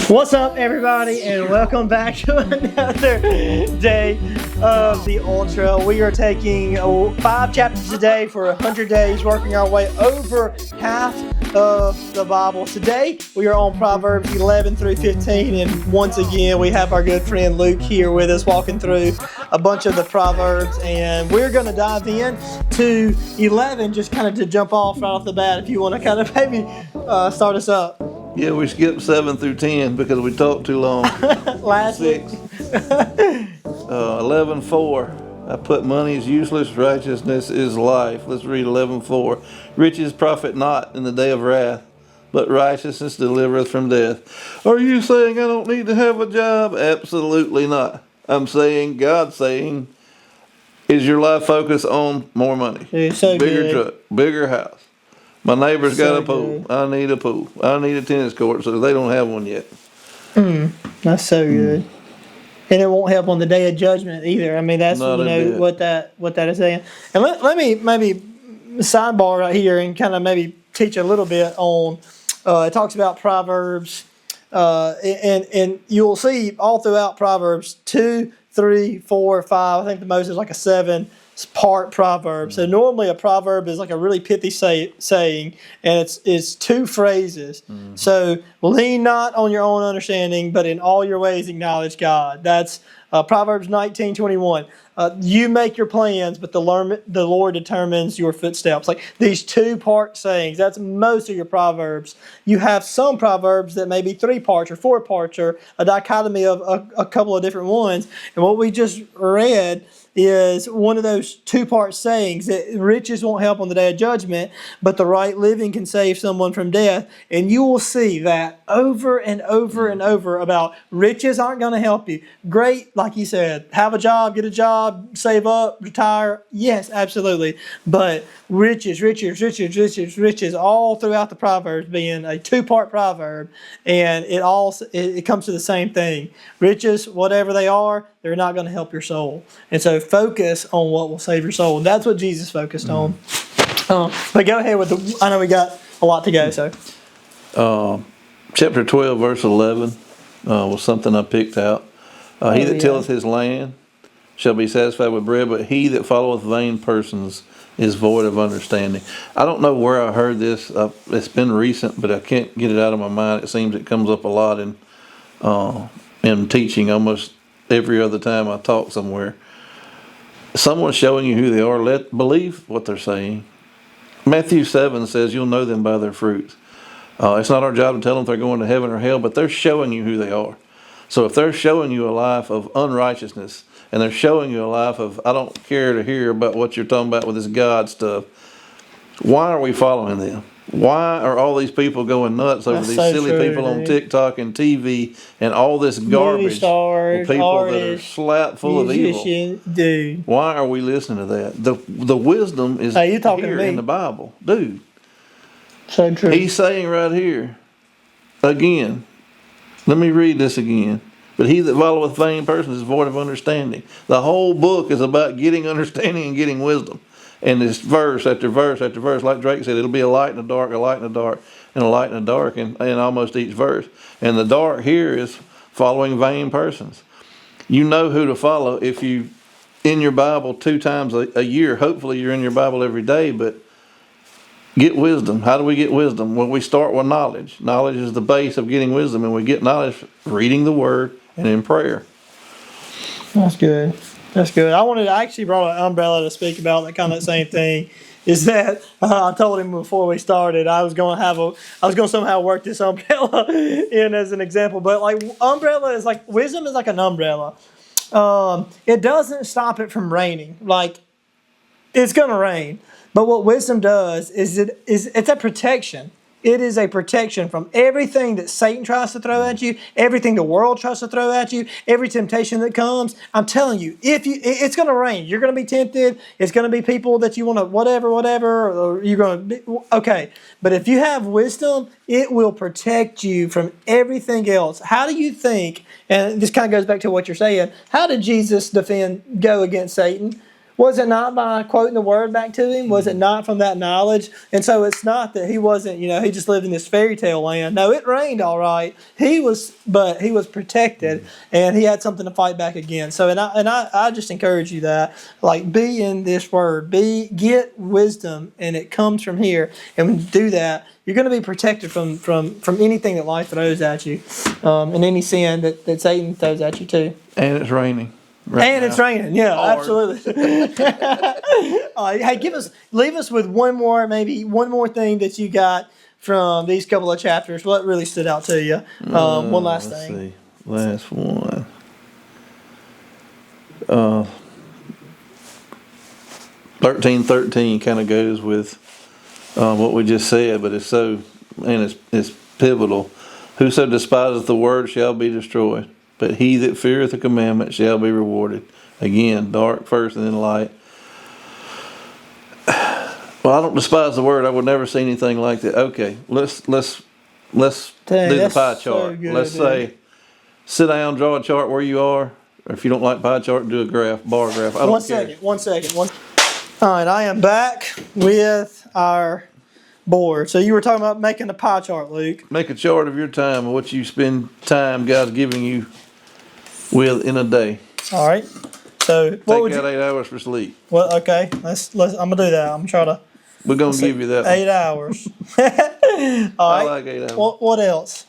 What's up, everybody, and welcome back to another day of the Ultra. We are taking 5 chapters a day for 100 days, working our way over half of the Bible. Today, we are on Proverbs 11 through 15, and once again, we have our good friend Luke here with us, walking through a bunch of the Proverbs, and we're going to dive in to 11, just kind of to jump off right off the bat, if you want to kind of maybe start us up. Yeah, we skipped 7 through 10 because we talked too long. Last 6. 11:4. I put money is useless, righteousness is life. Let's read 11:4. Riches profit not in the day of wrath, but righteousness delivereth from death. Are you saying I don't need to have a job? Absolutely not. I'm saying, God's saying, is your life focused on more money? Dude, so bigger good. truck, bigger house. My neighbor's got So a pool. good. I need a pool. I need a tennis court, so they don't have one yet. That's so good. And it won't help on the day of judgment either. I mean, that's Not a bit. what that is saying. And let me maybe sidebar right here and kind of maybe teach a little bit on. It talks about Proverbs, and you'll see all throughout Proverbs 2, 3, 4, 5. I think the most is like a 7-part proverb. So normally a proverb is like a really pithy saying, and it's 2 phrases. So lean not on your own understanding, but in all your ways acknowledge God. That's Proverbs 19:21. You make your plans, but the Lord determines your footsteps. Like these 2-part sayings, that's most of your Proverbs. You have some Proverbs that may be 3 parts or 4 parts or a dichotomy of a couple of different ones. And what we just read is one of those 2-part sayings that riches won't help on the day of judgment, but the right living can save someone from death. And you will see that over and over and over about riches aren't going to help you. Great, like you said, have a job, get a job, save up, retire. Yes, absolutely. But riches, all throughout the Proverbs being a 2-part proverb, and it comes to the same thing. Riches, whatever they are, they're not going to help your soul. And so focus on what will save your soul. And that's what Jesus focused on. But go ahead with I know we got a lot to go, so. Chapter 12, verse 11 was something I picked out. He that tilleth his land shall be satisfied with bread, but he that followeth vain persons is void of understanding. I don't know where I heard this. It's been recent, but I can't get it out of my mind. It seems it comes up a lot in teaching almost every other time I talk somewhere. Someone's showing you who they are. Believe what they're saying. Matthew 7 says you'll know them by their fruits. It's not our job to tell them if they're going to heaven or hell, but they're showing you who they are. So if they're showing you a life of unrighteousness, and they're showing you a life of, I don't care to hear about what you're talking about with this God stuff, why are we following them? Why are all these people going nuts over these silly people on TikTok and TV and all this garbage? Movie stars, people artists, that are slapped full of evil. Dude. Why are we listening to that? The wisdom is you talking here to me. in the Bible. Dude. So true. He's saying right here, again, let me read this again. But he that followeth vain persons is void of understanding. The whole book is about getting understanding and getting wisdom. And this verse after verse after verse, like Drake said, it'll be a light in the dark, a light in the dark, and a light in the dark in almost each verse. And the dark here is following vain persons. You know who to follow if you in your Bible 2 times a year. Hopefully you're in your Bible every day, but get wisdom. How do we get wisdom? Well, we start with knowledge. Knowledge is the base of getting wisdom, and we get knowledge reading the Word and in prayer. That's good. That's good. I actually brought an umbrella to speak about that kind of same thing. Is that I told him before we started I was going to somehow work this umbrella in as an example. But like umbrella is like wisdom is like an umbrella. It doesn't stop it from raining. Like it's going to rain. But what wisdom does is it's a protection. It is a protection from everything that Satan tries to throw at you, everything the world tries to throw at you, every temptation that comes. I'm telling you, it's going to rain. You're going to be tempted. It's going to be people that you want to whatever, or you're going to be, okay. But if you have wisdom, it will protect you from everything else. How do you think, and this kind of goes back to what you're saying, how did Jesus go against Satan? Was it not by quoting the word back to him? Was it not from that knowledge? And so it's not that he wasn't, he just lived in this fairy tale land. No, it rained all right. But he was protected, and he had something to fight back against. So, and I just encourage you that, like, be in this word, get wisdom, and it comes from here. And when you do that, you're going to be protected from anything that life throws at you, and any sin that Satan throws at you too. And it's raining. It's raining, yeah, Hard. absolutely. Hey, leave us with one more thing that you got from these couple of chapters. What really stood out to you? One last thing. See. Last one. 13:13 kind of goes with what we just said, but it's pivotal. Whoso despiseth the word shall be destroyed, but he that feareth the commandment shall be rewarded. Again, dark first and then light. Well, I don't despise the word. I would never say anything like that. Okay, let's do the pie chart. So good, let's say, sit down, draw a chart where you are. Or if you don't like pie chart, do a bar graph. I don't care. One second. All right, I am back with our board. So you were talking about making a pie chart, Luke. Make a chart of your time and what you spend time God's giving you with in a day. All right. So Take out 8 hours for sleep. Well, okay. Let's. I'm gonna do that. I'm trying to. We're gonna give you that. 8 hours. All right. I like 8 hours. What else?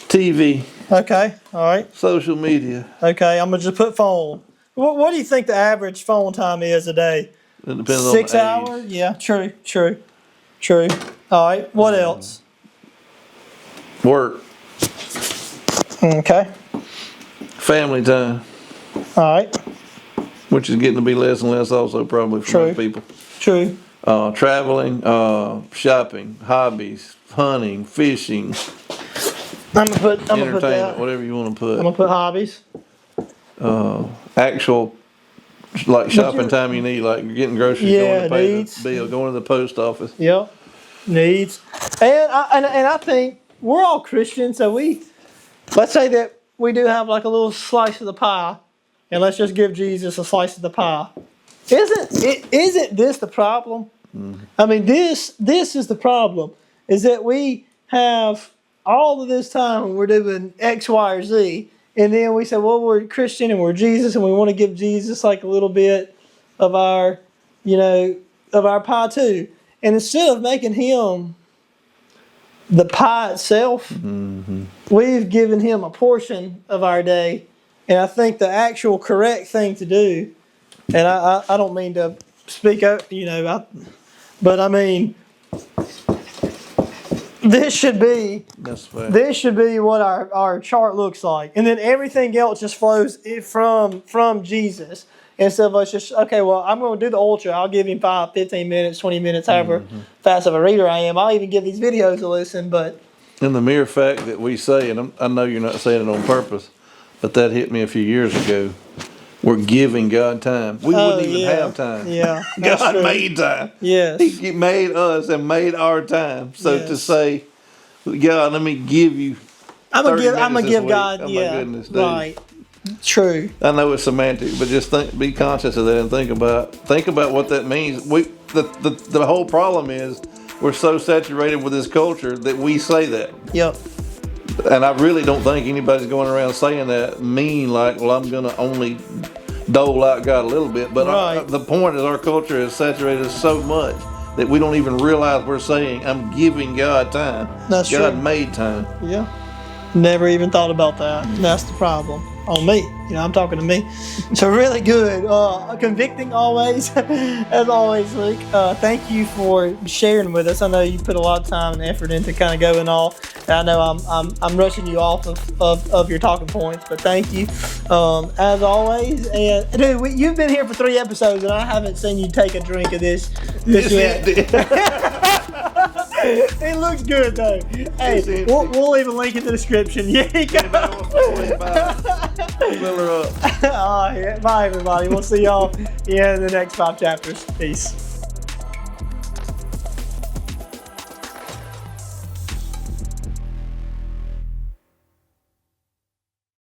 TV. Okay. All right. Social media. Okay. I'm gonna just put phone. What do you think the average phone time is a day? It depends 6 on the hours. Yeah. True. All right. What else? Work. Okay. Family time. All right. Which is getting to be less and less also probably for most people. True. Traveling, shopping, hobbies, hunting, fishing, I'm gonna put entertainment, that. whatever you want to I'm put. gonna put hobbies. Actual, like shopping time you need, like getting groceries, going to pay needs. the bill, going to the post office. Yep. Needs. And I think we're all Christians, so let's say that we do have like a little slice of the pie, and let's just give Jesus a slice of the pie. Isn't this the problem? Mm-hmm. I mean, this is the problem, is that we have all of this time when we're doing X, Y, or Z, and then we say, well, we're Christian and we're Jesus, and we want to give Jesus like a little bit of our, of our pie too. And instead of making him the pie itself, mm-hmm. we've given him a portion of our day. And I think the actual correct thing to do, and I don't mean to speak up, but I mean, this should be what our chart looks like. And then everything else just flows from Jesus. Instead of us just, okay, well, I'm going to do the ultra. I'll give him 5, 15 minutes, 20 minutes, however fast of a reader I am. I'll even give these videos a listen, but... And the mere fact that we say, and I know you're not saying it on purpose, but that hit me a few years ago, we're giving God time. We wouldn't even have time. Yeah, God made time. Yes. He made us and made our time. So to say, God, let me give you I'm gonna give week. God, oh my goodness, dude. Right. True. I know it's semantic, but just be conscious of that and think about what that means. The whole problem is we're so saturated with this culture that we say that. Yep. And I really don't think anybody's going around saying that like, well, I'm going to only dole out God a little bit. But the point is our culture is saturated so much that we don't even realize we're saying, I'm giving God time. That's true. God made time. Yeah. Never even thought about that. That's the problem. On me. I'm talking to me. So really good. Convicting always. As always, Luke. Thank you for sharing with us. I know you put a lot of time and effort into kind of going off. I know I'm rushing you off of your talking points, but thank you. As always. And dude, you've been here for 3 episodes and I haven't seen you take a drink of this yet. It looks good though. Hey, we'll leave a link in the description. Yeah, you go. Fill her up. Bye everybody. We'll see y'all in the next 5 chapters. Peace.